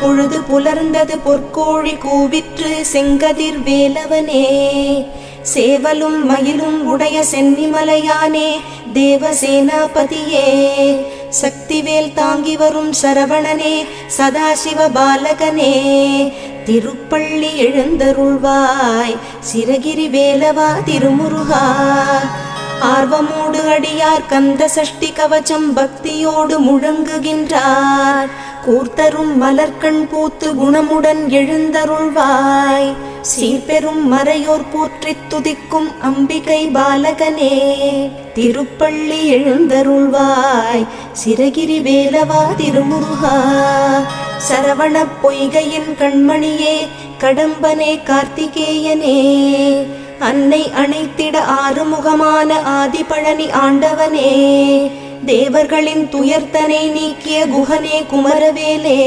பொழுது புலர்ந்தது பொற்கோழி கூவிற்று செங்கதிர் வேலவனே. சேவலும் மயிலும் உடைய சென்னிமலையானே தேவசேனாபதியே. சக்திவேல் தாங்கி வரும் சரவணனே சதாசிவ பாலகனே. திருப்பள்ளி எழுந்தருள்வாய் சிரகிரி வேலவா திருமுருகா. ஆர்வமோடு அடியார் கந்த சஷ்டி கவச்சம் பக்தியோடு முழங்குகின்றார். கூர்த்தரும் மலர்கண் பூத்து குணமுடன் எழுந்தருள்வாய். சீர்பெரும் மறையோர் போற்றித் துதிக்கும் அம்பிகை பாலகனே. திருப்பள்ளி எழுந்தருள்வாய் சிரகிரி வேலவா திருமுருகா. சரவண பொய்கையின் கண்மணியே கடம்பனே கார்த்திகேயனே. அன்னை அணைத்திட ஆறுமுகமான ஆதிபழனி ஆண்டவனே. தேவர்களின் துயர்த்தனை நீக்கிய குகனே குமரவேலே.